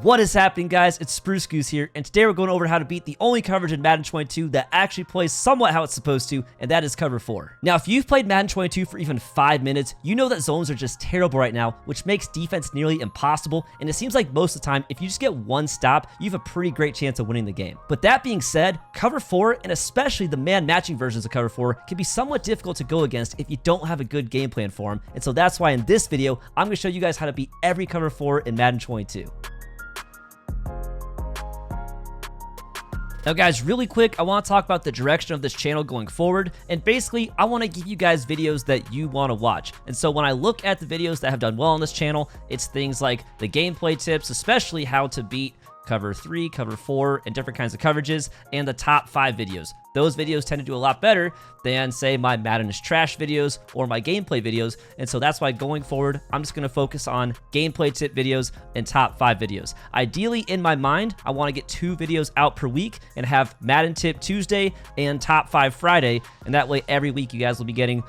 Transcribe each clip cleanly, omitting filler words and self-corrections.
What is happening, guys? It's Spruce Goose here, and today we're going over how to beat the only coverage in Madden 22 that actually plays somewhat how it's supposed to, and that is cover 4. Now, if you've played Madden 22 for even 5 minutes, you know that zones are just terrible right now, which makes defense nearly impossible, and it seems like most of the time, if you just get one stop, you have a pretty great chance of winning the game. But that being said, cover 4, and especially the man-matching versions of cover 4, can be somewhat difficult to go against if you don't have a good game plan for them, and so that's why in this video, I'm going to show you guys how to beat every cover 4 in Madden 22. Now guys, really quick, I want to talk about the direction of this channel going forward, and basically, I want to give you guys videos that you want to watch. And so when I look at the videos that have done well on this channel, it's things like the gameplay tips, especially how to beat cover 3, cover 4, and different kinds of coverages, and the top 5 videos. Those videos tend to do a lot better than, say, my Madden is trash videos or my gameplay videos, and so that's why going forward, I'm just going to focus on gameplay tip videos and top 5 videos. Ideally, in my mind, I want to get 2 videos out per week and have Madden tip Tuesday and top 5 Friday, and that way every week you guys will be getting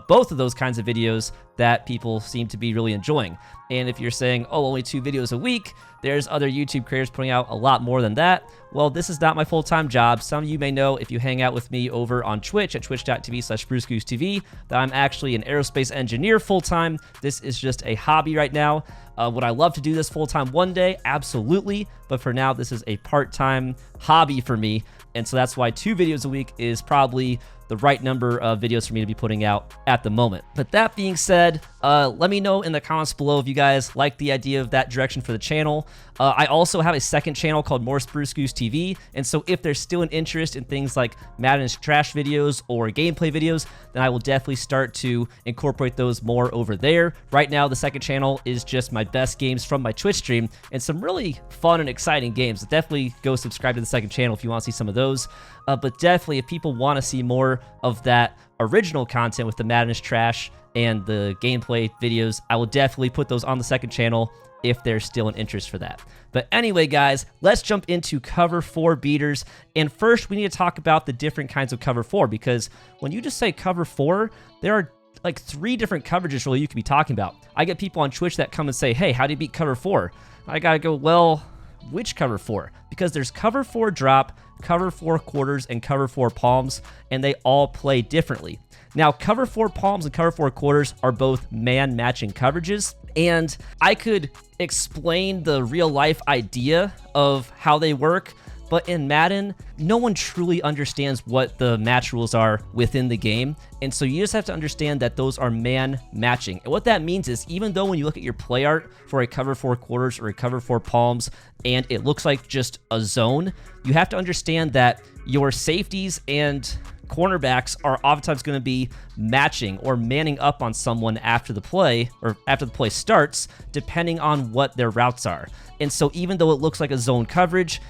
both of those kinds of videos that people seem to be really enjoying. And if you're saying, oh, only 2 videos a week, there's other YouTube creators putting out a lot more than that. Well, this is not my full-time job. Some of you may know if you hang out with me over on Twitch at twitch.tv/SpruceGooseTV that I'm actually an aerospace engineer full-time. This is just a hobby right now. Would I love to do this full-time one day? Absolutely. But for now, this is a part-time hobby for me. And so that's why 2 videos a week is probably the right number of videos for me to be putting out at the moment. But that being said, let me know in the comments below if you guys like the idea of that direction for the channel. I also have a second channel called More Spruce Goose TV, and so if there's still an interest in things like Madden is trash videos or gameplay videos, then I will definitely start to incorporate those more over there. Right now, the second channel is just my best games from my Twitch stream and some really fun and exciting games. Definitely go subscribe to the second channel if you want to see some of those. But definitely, if people want to see more of that original content with the Madden is trash and the gameplay videos, I will definitely put those on the second channel if there's still an interest for that. But anyway, guys, let's jump into cover 4 beaters. And first, we need to talk about the different kinds of cover 4, because when you just say cover 4, there are like 3 different coverages really you could be talking about. I get people on Twitch that come and say, hey, how do you beat cover 4? I gotta go, well, which cover 4? Because there's cover 4 drop, cover 4 quarters, and cover 4 palms, and they all play differently. Now, cover 4 palms and cover 4 quarters are both man-matching coverages, and I could explain the real-life idea of how they work, but in Madden, no one truly understands what the match rules are within the game, and so you just have to understand that those are man-matching. And what that means is, even though when you look at your play art for a cover 4 quarters or a cover 4 palms, and it looks like just a zone, you have to understand that your safeties and cornerbacks are oftentimes going to be matching or manning up on someone after the play or after the play starts, depending on what their routes are. And so even though it looks like a zone coverage,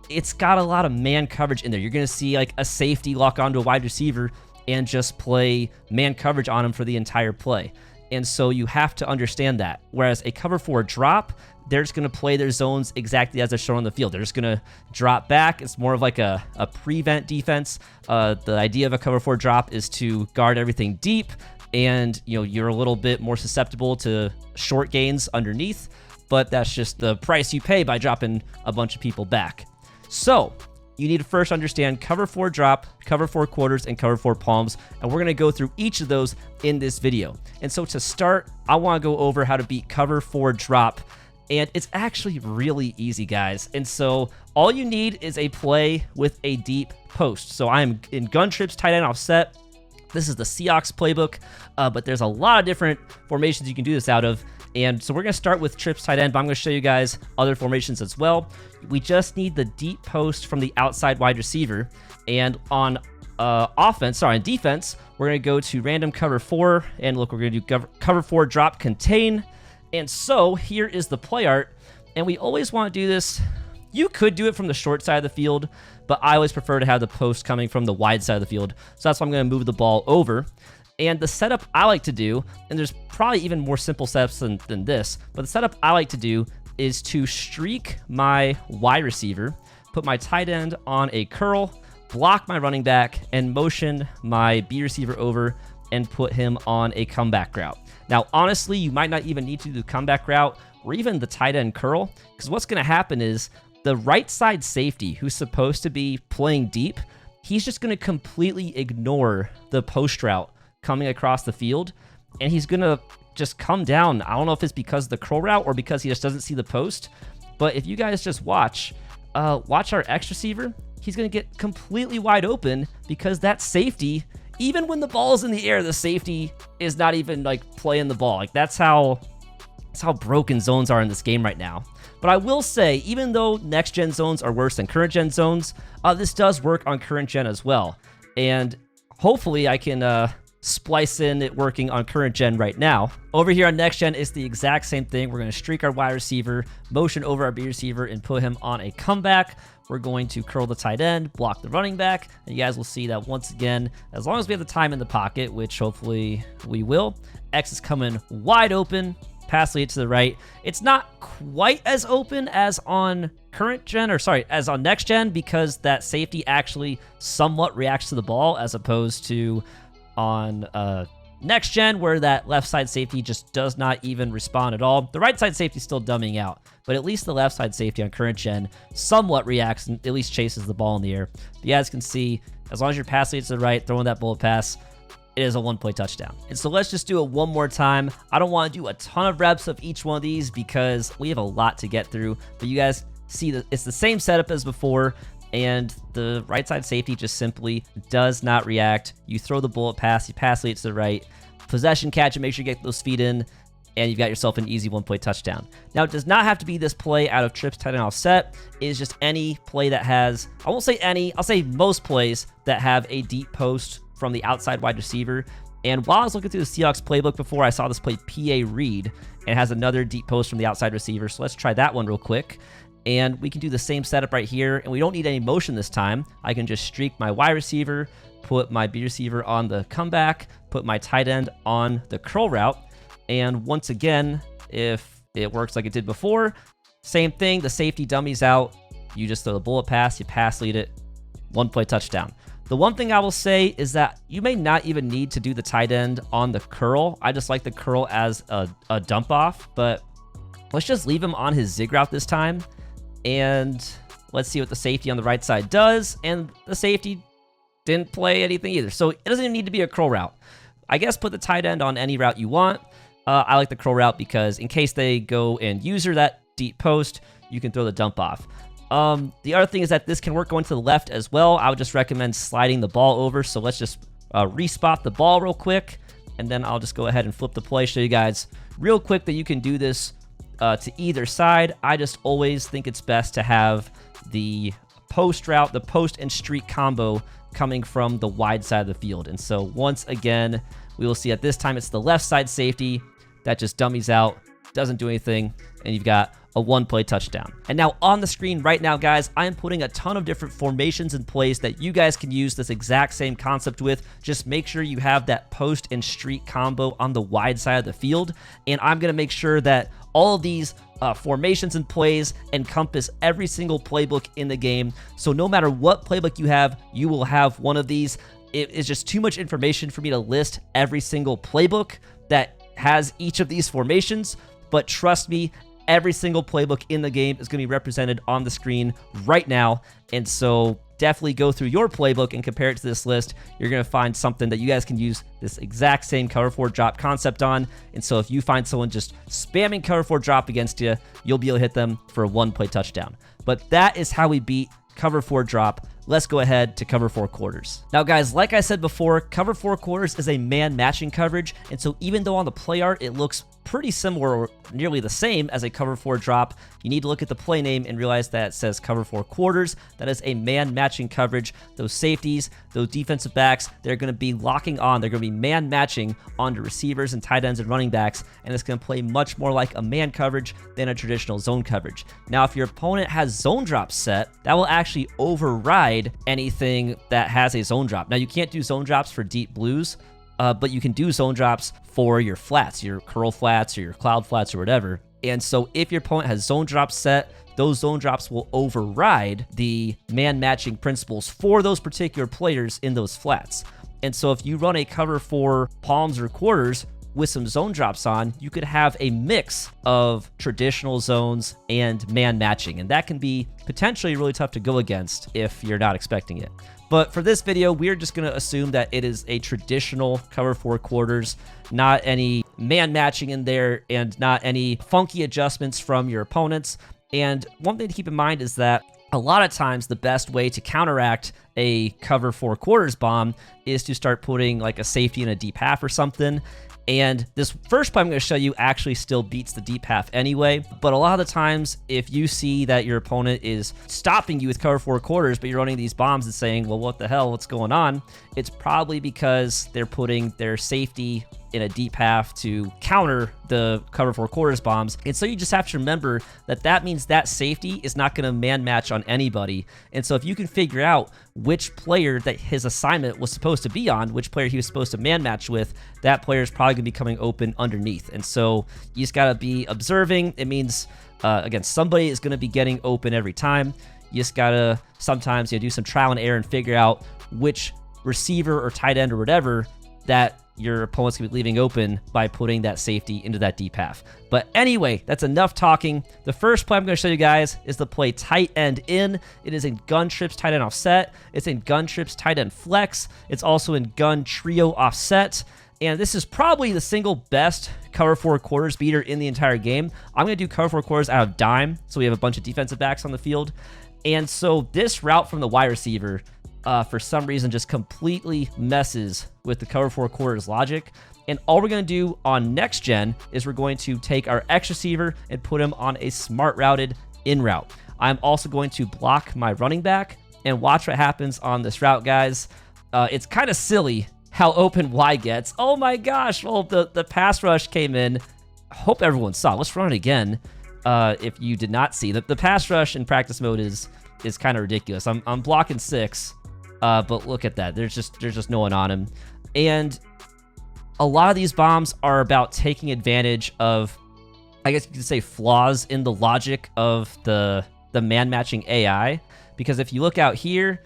it's got a lot of man coverage in there. You're going to see like a safety lock onto a wide receiver and just play man coverage on him for the entire play. And so you have to understand that. Whereas a cover 4 drop, they're just going to play their zones exactly as they're shown on the field. They're just going to drop back. It's more of like a prevent defense. The idea of a cover 4 drop is to guard everything deep, and you're a little bit more susceptible to short gains underneath, but that's just the price you pay by dropping a bunch of people back. So you need to first understand cover 4 drop, cover 4 quarters, and cover 4 palms, and we're going to go through each of those in this video. And so to start, I want to go over how to beat cover 4 drop, and it's actually really easy, guys. And so all you need is a play with a deep post. So I'm in gun trips, tight end offset. This is the Seahawks playbook, but there's a lot of different formations you can do this out of. And so we're going to start with trips tight end, but I'm going to show you guys other formations as well. We just need the deep post from the outside wide receiver. And on on defense, we're going to go to random cover 4. And look, we're going to do cover 4 drop contain. And so here is the play art. And we always want to do this. You could do it from the short side of the field, but I always prefer to have the post coming from the wide side of the field. So that's why I'm going to move the ball over. And the setup I like to do, and there's probably even more simple setups than this, but the setup I like to do is to streak my wide receiver, put my tight end on a curl, block my running back, and motion my B receiver over and put him on a comeback route. Now, honestly, you might not even need to do the comeback route or even the tight end curl. Because what's going to happen is the right side safety, who's supposed to be playing deep, he's just going to completely ignore the post route coming across the field, and he's going to just come down. I don't know if it's because of the curl route or because he just doesn't see the post, but if you guys just watch our X receiver, he's going to get completely wide open because that safety, even when the ball is in the air, the safety is not even like playing the ball. Like that's how broken zones are in this game right now. But I will say, even though next gen zones are worse than current gen zones, this does work on current gen as well. And hopefully I can splice in it working on current gen right now. Over here on next gen, it's the exact same thing. We're going to streak our wide receiver, motion over our B receiver, and put him on a comeback. We're going to curl the tight end, block the running back, and you guys will see that once again, as long as we have the time in the pocket, which hopefully we will, X is coming wide open, pass lead to the right. It's not quite as open as on as on next gen, because that safety actually somewhat reacts to the ball, as opposed to on next gen, where that left side safety just does not even respond at all. The right side safety is still dumbing out, but at least the left side safety on current gen somewhat reacts and at least chases the ball in the air. But you guys can see, as long as your pass leads to the right, throwing that bullet pass, it is a 1-play touchdown. And so let's just do it one more time. I don't want to do a ton of reps of each one of these because we have a lot to get through, but you guys see that it's the same setup as before, and the right side safety just simply does not react. You throw the bullet pass, you pass lead to the right, possession catch, and make sure you get those feet in, and you've got yourself an easy 1-play touchdown. Now, it does not have to be this play out of trips, tight end offset. It is just any play that has, I won't say any, I'll say most plays that have a deep post from the outside wide receiver. And while I was looking through the Seahawks playbook before, I saw this play PA read, and it has another deep post from the outside receiver. So let's try that one real quick. And we can do the same setup right here, and we don't need any motion this time. I can just streak my wide receiver, put my B receiver on the comeback, put my tight end on the curl route, and once again, if it works like it did before, same thing, the safety dummies out, you just throw the bullet pass, you pass lead it, 1-play touchdown. The one thing I will say is that you may not even need to do the tight end on the curl. I just like the curl as a dump off, but let's just leave him on his zig route this time. And let's see what the safety on the right side does. And the safety didn't play anything either. So it doesn't even need to be a curl route. I guess put the tight end on any route you want. I like the curl route because in case they go and user that deep post, you can throw the dump off. The other thing is that this can work going to the left as well. I would just recommend sliding the ball over. So let's just respot the ball real quick. And then I'll just go ahead and flip the play, show you guys real quick that you can do this to either side. I just always think it's best to have the post route, the post and streak combo coming from the wide side of the field. And so once again, we will see at this time it's the left side safety that just dummies out, doesn't do anything, and you've got a 1-play touchdown. And now on the screen right now, guys, I am putting a ton of different formations and plays that you guys can use this exact same concept with. Just make sure you have that post and streak combo on the wide side of the field. And I'm going to make sure that all of these formations and plays encompass every single playbook in the game. So no matter what playbook you have, you will have one of these. It is just too much information for me to list every single playbook that has each of these formations. But trust me, every single playbook in the game is going to be represented on the screen right now. And so definitely go through your playbook and compare it to this list. You're going to find something that you guys can use this exact same cover 4 drop concept on. And so if you find someone just spamming cover 4 drop against you, you'll be able to hit them for a 1-play touchdown. But that is how we beat cover 4 drop. Let's go ahead to cover 4 quarters. Now, guys, like I said before, cover 4 quarters is a man matching coverage. And so even though on the play art, it looks pretty similar or nearly the same as a cover 4 drop, you need to look at the play name and realize that it says cover 4 quarters. That is a man matching coverage. Those safeties, those defensive backs, they're going to be locking on. They're going to be man matching onto receivers and tight ends and running backs. And it's going to play much more like a man coverage than a traditional zone coverage. Now, if your opponent has zone drops set, that will actually override anything that has a zone drop. Now, you can't do zone drops for deep blues, but you can do zone drops for your flats, your curl flats or your cloud flats or whatever. And so if your opponent has zone drops set, those zone drops will override the man matching principles for those particular players in those flats. And so if you run a cover 4 palms or quarters with some zone drops on, you could have a mix of traditional zones and man matching, and that can be potentially really tough to go against if you're not expecting it. But for this video, we're just going to assume that it is a traditional cover 4 quarters, not any man matching in there and not any funky adjustments from your opponents. And one thing to keep in mind is that a lot of times the best way to counteract a cover 4 quarters bomb is to start putting like a safety in a deep half or something. And this first play I'm going to show you actually still beats the deep half anyway. But a lot of the times, if you see that your opponent is stopping you with cover 4 quarters, but you're running these bombs and saying, well, what the hell, what's going on? It's probably because they're putting their safety in a deep half to counter the cover 4 quarters bombs. And so you just have to remember that that means that safety is not going to man match on anybody. And so if you can figure out which player that his assignment was supposed to be on, which player he was supposed to man match with, that player is probably going to be coming open underneath. And so you just got to be observing. It means, again, somebody is going to be getting open every time. You just got to sometimes do some trial and error and figure out which receiver or tight end or whatever that your opponent's going to be leaving open by putting that safety into that deep half. But anyway, that's enough talking. The first play I'm going to show you guys is the play tight end in. It is in gun trips tight end offset. It's in gun trips tight end flex. It's also in gun trio offset. And this is probably the single best cover 4 quarters beater in the entire game. I'm going to do cover 4 quarters out of dime, so we have a bunch of defensive backs on the field. And so this route from the wide receiver, for some reason, just completely messes with the cover 4 quarters logic. And all we're going to do on next gen is we're going to take our X receiver and put him on a smart routed in route. I'm also going to block my running back and watch what happens on this route, guys. It's kind of silly how open Y gets. Oh my gosh. Well, the pass rush came in. I hope everyone saw. Let's run it again. If you did not see, the pass rush in practice mode is kind of ridiculous. I'm blocking 6. But look at that. There's just no one on him. And a lot of these bombs are about taking advantage of, I guess you could say, flaws in the logic of the man matching AI. Because if you look out here,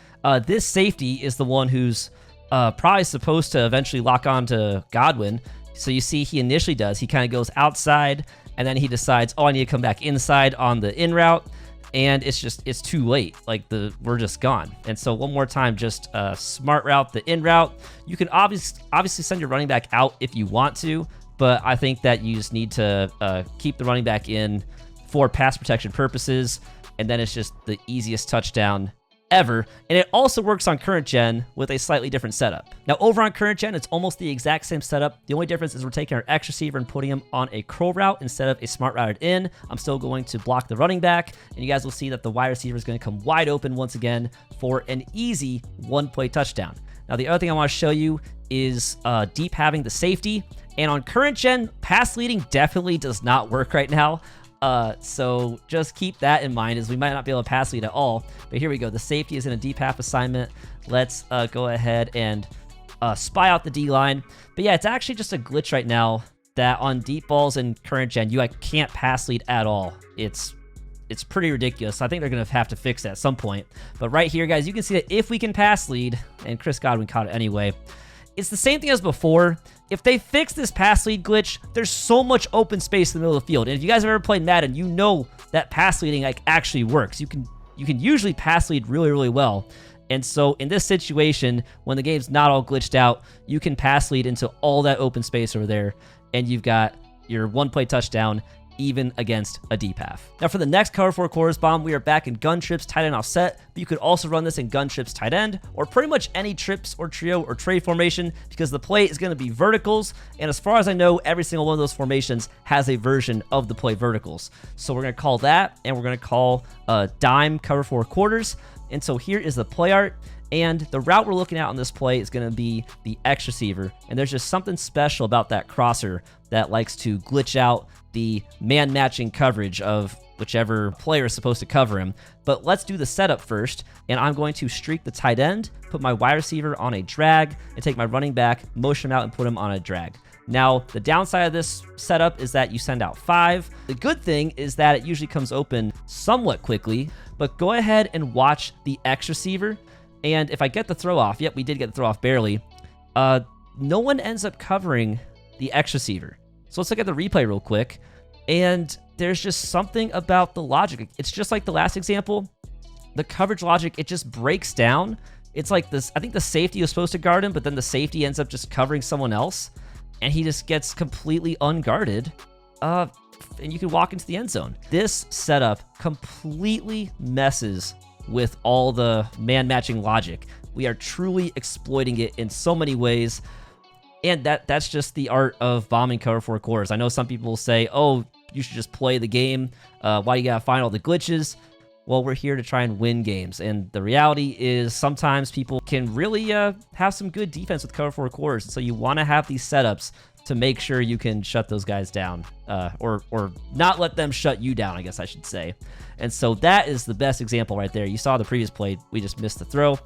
this safety is the one who's probably supposed to eventually lock on to Godwin. So you see he initially does. He kind of goes outside, and then he decides, oh, I need to come back inside on the in route. And it's too late. Like we're just gone. And so one more time, just smart route the in route. You can obviously send your running back out if you want to, but I think that you just need to keep the running back in for pass protection purposes. And then it's just the easiest touchdown ever. And it also works on current gen with a slightly different setup. Now over on current gen, it's almost the exact same setup. The only difference is we're taking our X receiver and putting him on a curl route instead of a smart routed in. I'm still going to block the running back, and you guys will see that the wide receiver is going to come wide open once again for an easy 1-play touchdown. Now the other thing I want to show you is deep having the safety. And on current gen, pass leading definitely does not work right now. So just keep that in mind, as we might not be able to pass lead at all. But here we go. The safety is in a deep half assignment. Let's go ahead and spy out the D-line. But yeah, it's actually just a glitch right now that on deep balls in current gen, you can't pass lead at all. It's pretty ridiculous. I think they're going to have to fix that at some point. But right here, guys, you can see that if we can pass lead, and Chris Godwin caught it anyway, it's the same thing as before. If they fix this pass lead glitch, there's so much open space in the middle of the field. And if you guys have ever played Madden, you know that pass leading actually works. You can usually pass lead really, really well. And so in this situation, when the game's not all glitched out, you can pass lead into all that open space over there, and you've got your 1-play touchdown even against a deep half. Now for the next cover 4 quarters bomb, we are back in gun trips tight end offset, but you could also run this in gun trips tight end, or pretty much any trips or trio or trade formation, because the play is going to be verticals, and as far as I know, every single one of those formations has a version of the play verticals. So we're going to call that, and we're going to call dime cover 4 quarters. And so here is the play art. And the route we're looking at on this play is going to be the X receiver. And there's just something special about that crosser that likes to glitch out the man matching coverage of whichever player is supposed to cover him. But let's do the setup first. And I'm going to streak the tight end, put my wide receiver on a drag, and take my running back, motion him out, and put him on a drag. Now, the downside of this setup is that you send out 5. The good thing is that it usually comes open somewhat quickly, but go ahead and watch the X receiver. And if I get the throw off, yep, we did get the throw off barely. No one ends up covering the X receiver. So let's look at the replay real quick. And there's just something about the logic. It's just like the last example. The coverage logic, it just breaks down. It's like this, I think the safety was supposed to guard him, but then the safety ends up just covering someone else, and he just gets completely unguarded, and you can walk into the end zone. This setup completely messes with all the man-matching logic. We are truly exploiting it in so many ways, and that's just the art of bombing cover 4 quarters. I know some people will say, oh, you should just play the game. Why you gotta find all the glitches? Well, we're here to try and win games, and the reality is sometimes people can really have some good defense with cover 4 quarters, so you want to have these setups to make sure you can shut those guys down, or not let them shut you down, I guess I should say. And so that is the best example right there. You saw the previous play, we just missed the throw.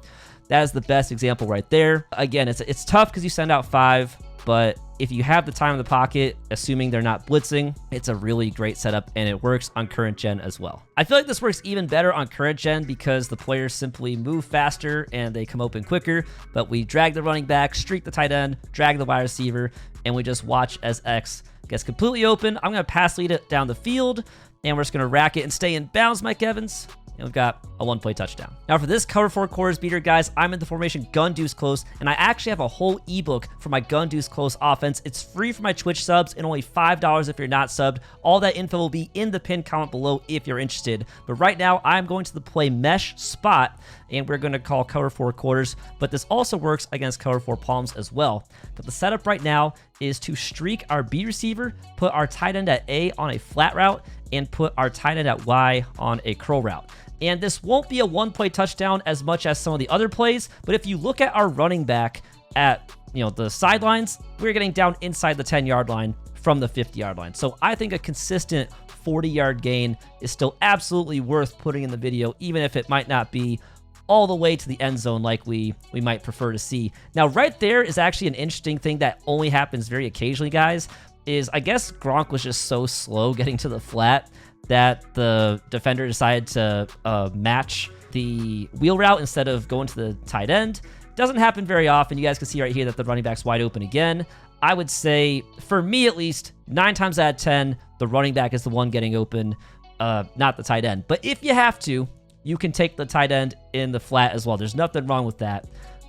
That is the best example right there. Again, it's tough because you send out 5, but if you have the time in the pocket, assuming they're not blitzing, it's a really great setup, and it works on current gen as well. I feel like this works even better on current gen because the players simply move faster and they come open quicker, but we drag the running back, streak the tight end, drag the wide receiver, and we just watch as X gets completely open. I'm going to pass lead it down the field, and we're just going to rack it and stay in bounds, Mike Evans. And we've got a 1-play touchdown. Now for this cover 4 quarters beater, guys, I'm in the formation gun deuce close, and I actually have a whole ebook for my gun deuce close offense. It's free for my Twitch subs and only $5 if you're not subbed. All that info will be in the pinned comment below if you're interested. But right now, I'm going to the play mesh spot, and we're going to call cover 4 quarters, but this also works against cover 4 palms as well. But the setup right now is to streak our B receiver, put our tight end at A on a flat route, and put our tight end at Y on a curl route. And this won't be a 1-play touchdown as much as some of the other plays, but if you look at our running back at the sidelines, we're getting down inside the 10-yard line from the 50-yard line. So I think a consistent 40-yard gain is still absolutely worth putting in the video, even if it might not be all the way to the end zone like we might prefer to see. Now, right there is actually an interesting thing that only happens very occasionally, guys, is I guess Gronk was just so slow getting to the flat that the defender decided to match the wheel route instead of going to the tight end. Doesn't happen very often. You guys can see right here that the running back's wide open again. I would say, for me at least, 9 times out of 10, the running back is the one getting open, not the tight end. But if you have to, you can take the tight end in the flat as well. There's nothing wrong with that.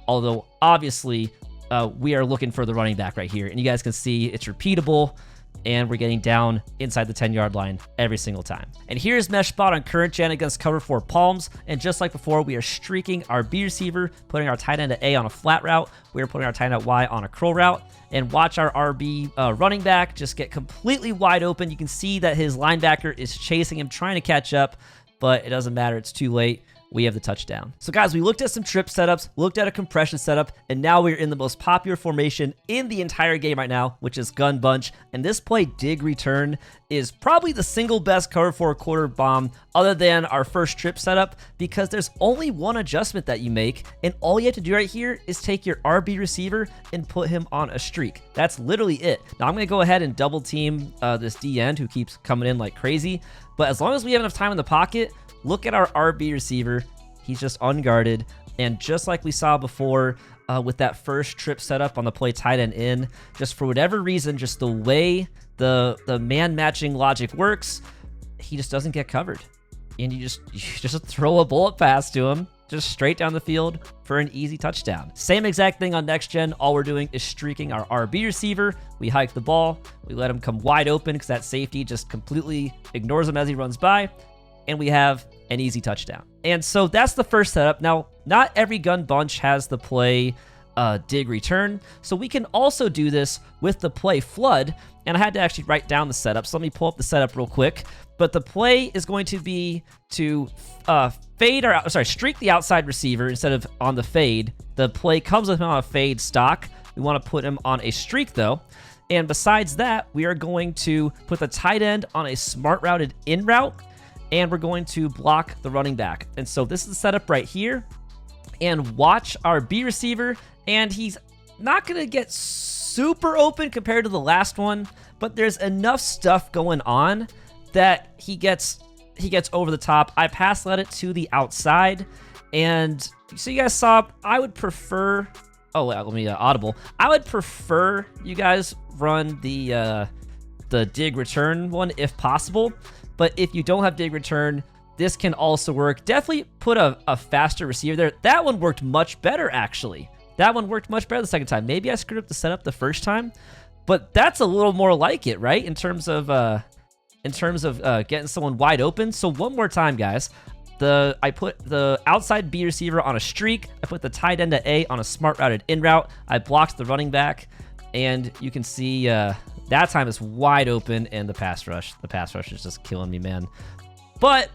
Although, obviously, we are looking for the running back right here. And you guys can see it's repeatable, and we're getting down inside the 10-yard line every single time. And here's mesh spot on current gen against cover 4 palms. And just like before, we are streaking our B receiver, putting our tight end at A on a flat route. We're putting our tight end at Y on a curl route. And watch our RB running back just get completely wide open. You can see that his linebacker is chasing him, trying to catch up, but it doesn't matter. It's too late. We have the touchdown. So guys, we looked at some trip setups, looked at a compression setup, and now we're in the most popular formation in the entire game right now, which is gun bunch. And this play, dig return, is probably the single best cover 4 quarter bomb other than our first trip setup, because there's only one adjustment that you make, and all you have to do right here is take your RB receiver and put him on a streak. That's literally it. Now I'm gonna go ahead and double team this D end who keeps coming in like crazy, but as long as we have enough time in the pocket, look at our RB receiver. He's just unguarded. And just like we saw before with that first trip setup on the play tight end in, just for whatever reason, just the way the man matching logic works, he just doesn't get covered. And you just throw a bullet pass to him, just straight down the field for an easy touchdown. Same exact thing on next gen. All we're doing is streaking our RB receiver. We hike the ball. We let him come wide open because that safety just completely ignores him as he runs by. And we have an easy touchdown. And so that's the first setup. Now, not every gun bunch has the play dig return, so we can also do this with the play flood. And I had to actually write down the setup, so let me pull up the setup real quick. But the play is going to be to streak the outside receiver instead of on the fade. The play comes with him on a fade stock. We want to put him on a streak though. And besides that, we are going to put the tight end on a smart routed in route, and we're going to block the running back. And so this is the setup right here. And watch our B receiver, and he's not gonna get super open compared to the last one, but there's enough stuff going on that he gets over the top. I pass led it to the outside, and so you guys saw, I would prefer Oh, let me audible. I would prefer you guys run the dig return one if possible. But if you don't have dig return, this can also work. Definitely put a faster receiver there. That one worked much better, actually. That one worked much better the second time. Maybe I screwed up the setup the first time, but that's a little more like it, right? In terms of getting someone wide open. So one more time, guys. I put the outside B receiver on a streak. I put the tight end to A on a smart routed in route. I blocked the running back, and you can see that time is wide open, and the pass rush is just killing me, man. But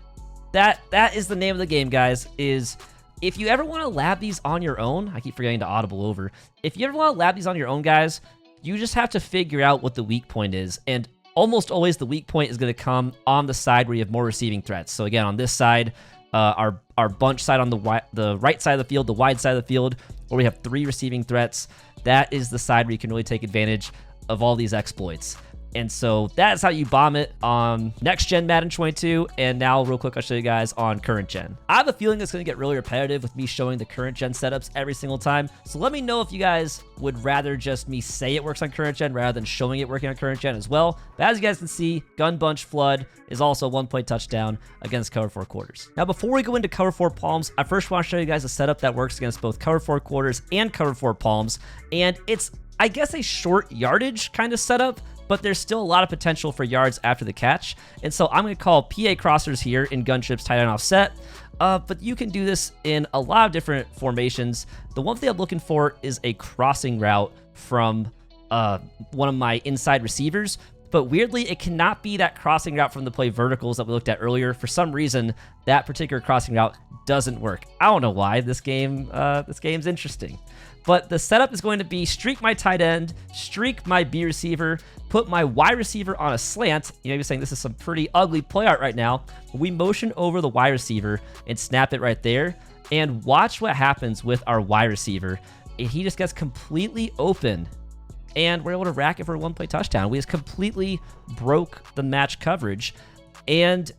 that is the name of the game, guys, is if you ever want to lab these on your own, I keep forgetting to audible over. If you ever want to lab these on your own, guys, you just have to figure out what the weak point is. And almost always the weak point is going to come on the side where you have more receiving threats. So again, on this side, our bunch side on the right side of the field, the wide side of the field, where we have 3 receiving threats, that is the side where you can really take advantage of all these exploits. And so that's how you bomb it on next gen Madden 22. And now real quick, I'll show you guys on current gen. I have a feeling it's going to get really repetitive with me showing the current gen setups every single time. So let me know if you guys would rather just me say it works on current gen rather than showing it working on current gen as well. But as you guys can see, gun bunch flood is also a 1-play touchdown against cover 4 quarters. Now, before we go into cover 4 palms, I first want to show you guys a setup that works against both cover 4 quarters and cover 4 palms. And it's, I guess, a short yardage kind of setup, but there's still a lot of potential for yards after the catch. And so I'm going to call PA crossers here in gunchips tight end offset. But you can do this in a lot of different formations. The one thing I'm looking for is a crossing route from one of my inside receivers. But weirdly, it cannot be that crossing route from the play verticals that we looked at earlier. For some reason, that particular crossing route doesn't work. I don't know why. This game's interesting. But the setup is going to be streak my tight end, streak my B receiver, put my Y receiver on a slant. You may be saying this is some pretty ugly play art right now. But we motion over the Y receiver and snap it right there. And watch what happens with our Y receiver. He just gets completely open, and we're able to rack it for a 1-play touchdown. We just completely broke the match coverage, and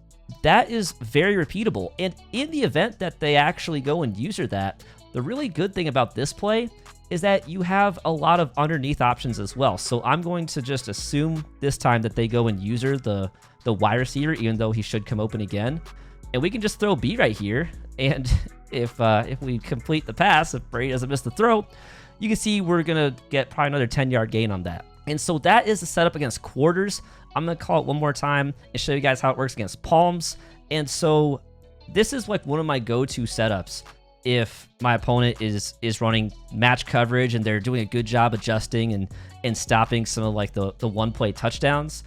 that is very repeatable. And in the event that they actually go and user that, the really good thing about this play is that you have a lot of underneath options as well. So I'm going to just assume this time that they go and user the Y receiver, even though he should come open again. And we can just throw B right here. And if we complete the pass, if Brady doesn't miss the throw, you can see we're going to get probably another 10-yard gain on that. And so that is the setup against quarters. I'm going to call it one more time and show you guys how it works against palms. And so this is like one of my go-to setups if my opponent is running match coverage and they're doing a good job adjusting and stopping some of like the 1-play touchdowns.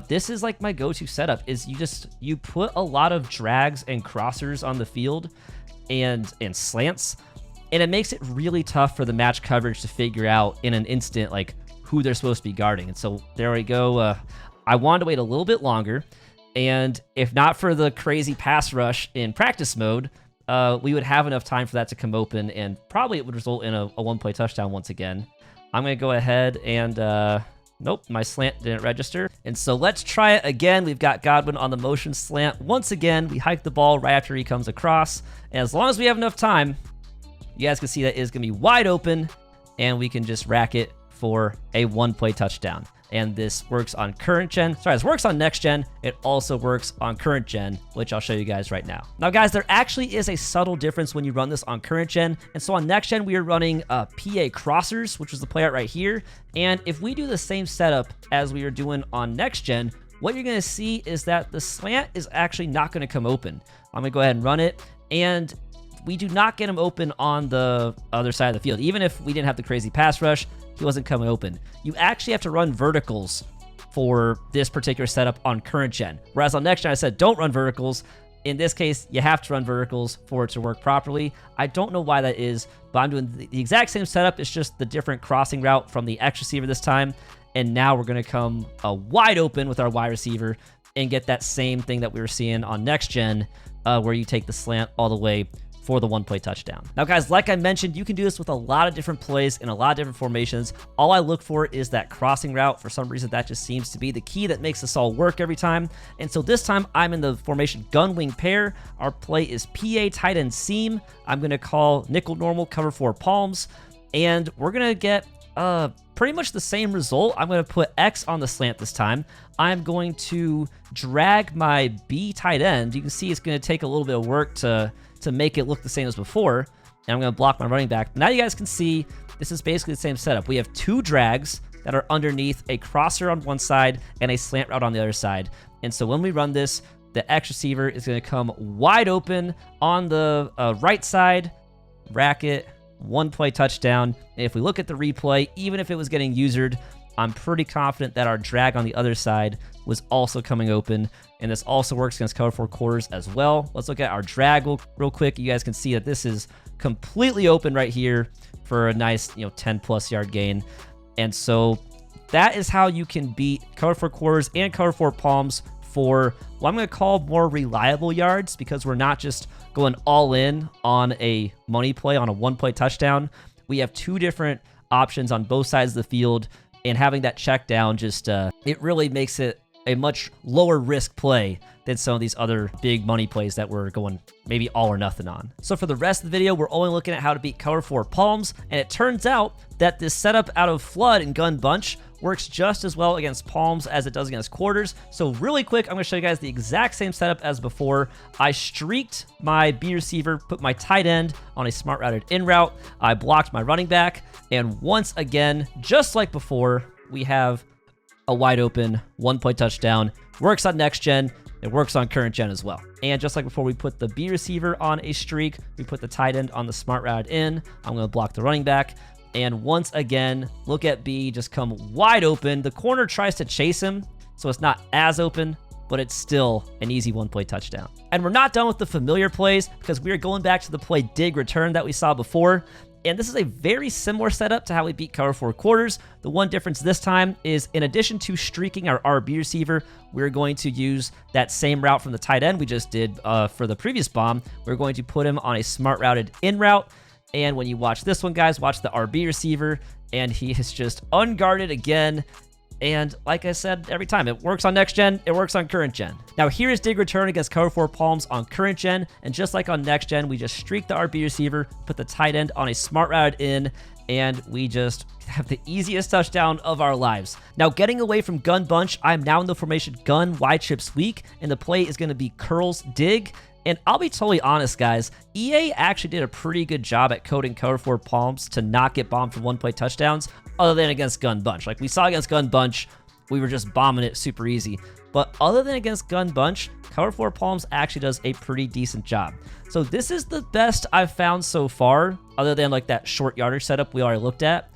This is like my go-to setup is you put a lot of drags and crossers on the field and slants, and it makes it really tough for the match coverage to figure out in an instant like who they're supposed to be guarding. And so there we go. I wanted to wait a little bit longer, and if not for the crazy pass rush in practice mode, we would have enough time for that to come open, and probably it would result in a 1-play touchdown once again. I'm going to go ahead and, nope, my slant didn't register. And so let's try it again. We've got Godwin on the motion slant. Once again, we hike the ball right after he comes across. And as long as we have enough time, you guys can see that is going to be wide open, and we can just rack it for a 1-play touchdown. And this works on current gen. Sorry, this works on next gen. It also works on current gen, which I'll show you guys right now. Now, guys, there actually is a subtle difference when you run this on current gen. And so on next gen, we are running PA crossers, which is the play out right here. And if we do the same setup as we are doing on next gen, what you're going to see is that the slant is actually not going to come open. I'm going to go ahead and run it. And we do not get him open on the other side of the field. Even if we didn't have the crazy pass rush, he wasn't coming open. You actually have to run verticals for this particular setup on current gen. Whereas on next gen, I said don't run verticals. In this case, you have to run verticals for it to work properly. I don't know why that is, but I'm doing the exact same setup. It's just the different crossing route from the X receiver this time. And now we're going to come wide open with our Y receiver and get that same thing that we were seeing on next gen, where you take the slant all the way for the 1-play touchdown. Now, guys, like I mentioned, you can do this with a lot of different plays in a lot of different formations. All I look for is that crossing route. For some reason, that just seems to be the key that makes this all work every time. And so this time, I'm in the formation gun wing pair. Our play is PA tight end seam. I'm going to call nickel normal cover 4 palms. and we're going to get pretty much the same result. I'm going to put X on the slant this time. I'm going to drag my B tight end. You can see it's going to take a little bit of work to make it look the same as before. And I'm going to block my running back. Now you guys can see this is basically the same setup. We have 2 drags that are underneath a crosser on one side and a slant route on the other side. And so when we run this, the X receiver is going to come wide open on the right side, rack it, 1-play touchdown. And if we look at the replay, even if it was getting usered, I'm pretty confident that our drag on the other side was also coming open. And this also works against cover 4 quarters as well. Let's look at our drag real quick. You guys can see that this is completely open right here for a nice 10+ yard gain. And so that is how you can beat cover 4 quarters and cover 4 palms for what I'm going to call more reliable yards, because we're not just going all in on a money play on a 1-play touchdown. We have 2 different options on both sides of the field, and having that check down just it really makes it a much lower risk play than some of these other big money plays that we're going maybe all or nothing on. So for the rest of the video, we're only looking at how to beat cover 4 palms, and it turns out that this setup out of flood and gun bunch works just as well against palms as it does against quarters. So really quick, I'm going to show you guys the exact same setup as before. I streaked my B receiver, put my tight end on a smart routed in route. I blocked my running back, and once again, just like before, we have a wide open 1-play touchdown. Works on next gen. It works on current gen as well. And just like before, we put the B receiver on a streak. We put the tight end on the smart route in. I'm going to block the running back. And once again, look at B just come wide open. The corner tries to chase him, so it's not as open, but it's still an easy 1-play touchdown. And we're not done with the familiar plays, because we are going back to the play dig return that we saw before. And this is a very similar setup to how we beat cover 4 quarters. The one difference this time is, in addition to streaking our RB receiver, we're going to use that same route from the tight end we just did for the previous bomb. We're going to put him on a smart routed in route. And when you watch this one, guys, watch the RB receiver, and he is just unguarded again. And like I said, every time it works on next gen, it works on current gen. Now here is dig return against cover 4 palms on current gen. And just like on next gen, we just streak the RB receiver, put the tight end on a smart route in, and we just have the easiest touchdown of our lives. Now getting away from gun bunch, I'm now in the formation gun wide chip sweep, and the play is going to be curls dig. And I'll be totally honest, guys, EA actually did a pretty good job at coding cover 4 palms to not get bombed for 1-play touchdowns, other than against gun bunch. Like we saw against gun bunch, we were just bombing it super easy. But other than against gun bunch, cover 4 palms actually does a pretty decent job. So this is the best I've found so far, other than like that short yardage setup we already looked at.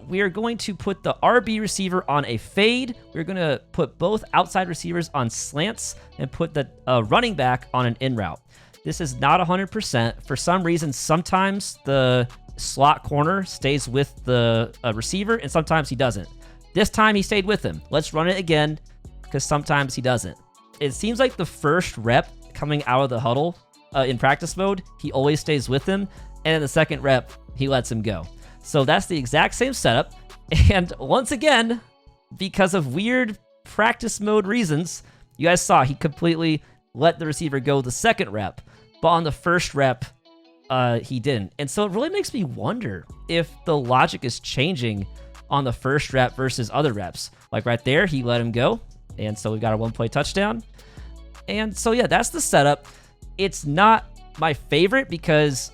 We are going to put the RB receiver on a fade. We're going to put both outside receivers on slants and put the running back on an in route. This is not 100%. For some reason, sometimes the slot corner stays with the receiver, and sometimes he doesn't. This time he stayed with him. Let's run it again, because sometimes he doesn't. It seems like the first rep coming out of the huddle in practice mode, he always stays with him, and in the second rep, he lets him go. So that's the exact same setup. And once again, because of weird practice mode reasons, you guys saw he completely let the receiver go the second rep, but on the first rep, he didn't. And so it really makes me wonder if the logic is changing on the first rep versus other reps. Like right there, he let him go. And so we got a 1-play touchdown. And so, yeah, that's the setup. It's not my favorite because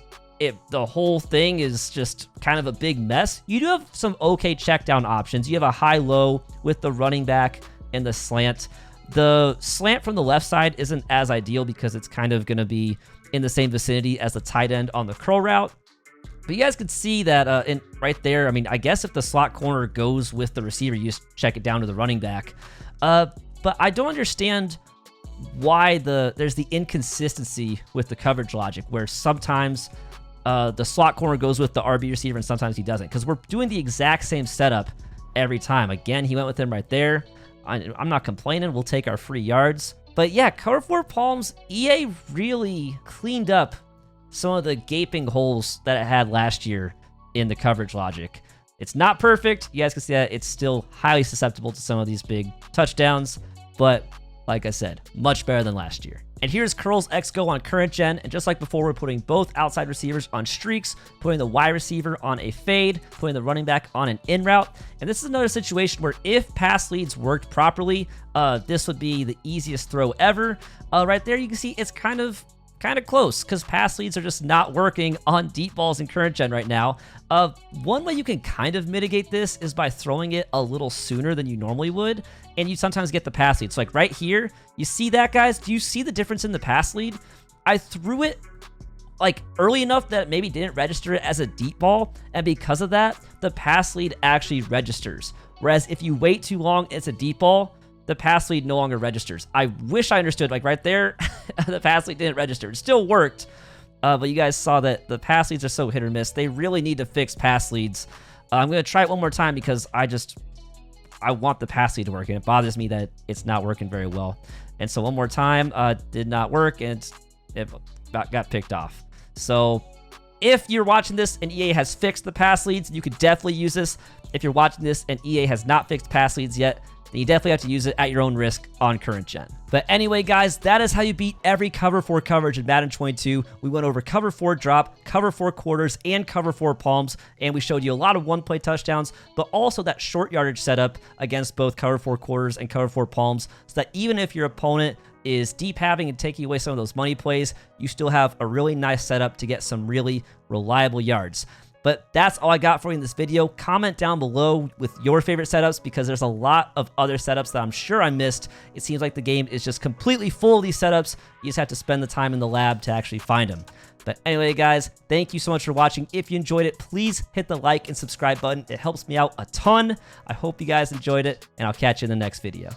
the whole thing is just kind of a big mess. You do have some okay check down options. You have a high-low with the running back and the slant. The slant from the left side isn't as ideal because it's kind of going to be in the same vicinity as the tight end on the curl route. But you guys can see that right there, I mean, I guess if the slot corner goes with the receiver, you just check it down to the running back. But I don't understand why there's the inconsistency with the coverage logic, where sometimes the slot corner goes with the RB receiver and sometimes he doesn't, because we're doing the exact same setup every time. Again, he went with him right there. I'm not complaining. We'll take our free yards. But yeah, cover 4 palms, EA really cleaned up some of the gaping holes that it had last year in the coverage logic. It's not perfect. You guys can see that it's still highly susceptible to some of these big touchdowns, but like I said, much better than last year. And here's curls X go on current gen, and just like before, we're putting both outside receivers on streaks, putting the wide receiver on a fade, putting the running back on an in route. And this is another situation where if pass leads worked properly, this would be the easiest throw ever. Right there, you can see it's kind of close because pass leads are just not working on deep balls in current gen right now. One way you can kind of mitigate this is by throwing it a little sooner than you normally would, and you sometimes get the pass lead. So like right here, you see that, guys? Do you see the difference in the pass lead? I threw it like early enough that it maybe didn't register it as a deep ball, and because of that, the pass lead actually registers. Whereas if you wait too long, it's a deep ball, the pass lead no longer registers. I wish I understood, like right there, the pass lead didn't register. It still worked, but you guys saw that the pass leads are so hit or miss. They really need to fix pass leads. I'm going to try it one more time because I want the pass lead to work, and it bothers me that it's not working very well. And so one more time, did not work, and it got picked off. So if you're watching this and EA has fixed the pass leads, you could definitely use this. If you're watching this and EA has not fixed pass leads yet, then you definitely have to use it at your own risk on current gen. But anyway, guys, that is how you beat every cover 4 coverage in Madden 22. We went over cover 4 drop, cover 4 quarters, and cover 4 palms, and we showed you a lot of one-play touchdowns, but also that short yardage setup against both cover 4 quarters and cover 4 palms, so that even if your opponent is deep having and taking away some of those money plays, you still have a really nice setup to get some really reliable yards. But that's all I got for you in this video. Comment down below with your favorite setups, because there's a lot of other setups that I'm sure I missed. It seems like the game is just completely full of these setups. You just have to spend the time in the lab to actually find them. But anyway, guys, thank you so much for watching. If you enjoyed it, please hit the like and subscribe button. It helps me out a ton. I hope you guys enjoyed it, and I'll catch you in the next video.